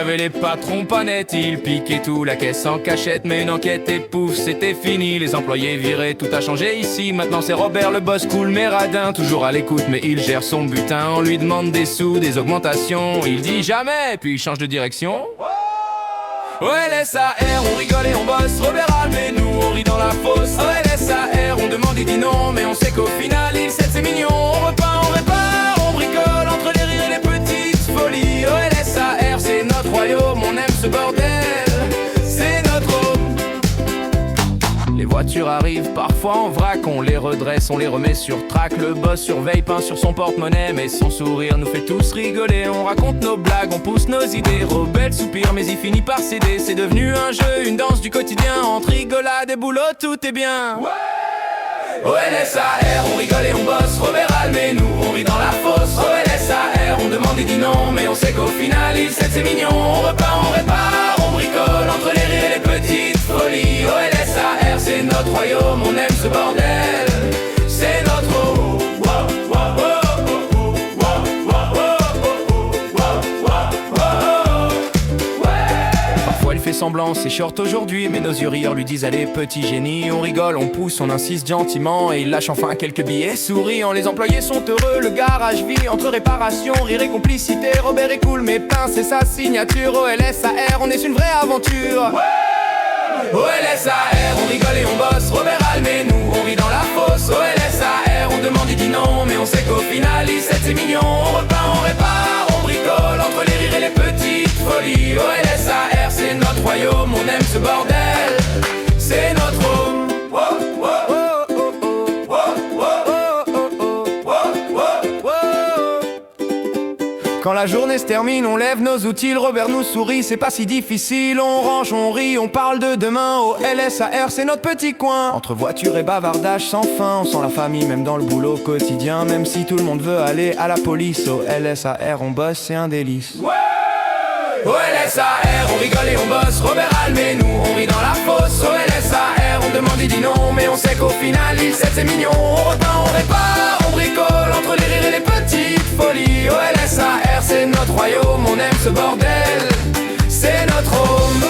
avait les patrons pas nets, ils piquaient tout, la caisse en cachette. Mais une enquête et pouf, c'était fini. Les employés virés, tout a changé ici. Maintenant c'est Robert le boss cool mais radin, toujours à l'écoute mais il gère son butin. On lui demande des sous, des augmentations, il dit jamais, puis il change de direction. OLSAR, on rigole et on bosse, Robert Alme et nous on rit dans la fosse. OLSAR, on demande, il dit non, mais on sait qu'au final il cède, c'est mignon. On repeint, on répare, on bricole entre les rires et les petites folies. OLSAR, c'est notre royaume, on aime ce bordel, c'est notre home. Les voitures arrivent parfois en vrac, on les redresse, on les remet sur track. Le boss surveille, peint sur son porte-monnaie, mais son sourire nous fait tous rigoler. On raconte nos blagues, on pousse nos idées. Robert soupire, mais il finit par céder. C'est devenu un jeu, une danse du quotidien. Entre rigolade et boulot, tout est bien. OLSAR, on rigole et on bosse, Robert Alme et nous on rit dans la fosse. OLSAR, on demande, il dit non, mais on sait qu'au final il cède, c'est mignon. On repeint, on répare, on bricole entre les rires et les petites folies. OLSAR, c'est notre royaume, on aime ce bordel, c'est notre home. Parfois il fait semblant, c'est short aujourd'hui, mais nos yeux rieurs lui disent allez petit génie. On rigole, on pousse, on insiste gentiment et il lâche enfin quelques billets souriants. Les employés sont heureux, le garage vit entre réparation, rire et complicité. Robert est cool mais pince, c'est sa signature. OLSAR, on est une vraie aventure. OLSAR, on rigole et on bosse, Robert Alme et nous on rit dans la fosse. OLSAR, on demande, il dit non, mais on sait qu'au final il cède, c'est mignon. On repeint, on répare, on bricole entre les rires et les petites folies. OLSAR, c'est notre royaume, on aime ce bordel, c'est notre home. Quand la journée se termine, on lève nos outils, Robert nous sourit, c'est pas si difficile. On range, on rit, on parle de demain. OLSAR, c'est notre petit coin. Entre voitures et bavardage sans fin, on sent la famille même dans le boulot quotidien. Même si tout le monde veut aller à la police, OLSAR, on bosse, c'est un délice. OLSAR, on rigole et on bosse, Robert Alme et nous on rit dans la fosse. OLSAR, on demande, il dit non, mais on sait qu'au final il cède, c'est mignon. On repeint, on répare, on bricole entre les rires et les petites folies. OLSAR, c'est notre royaume, on aime ce bordel, c'est notre home.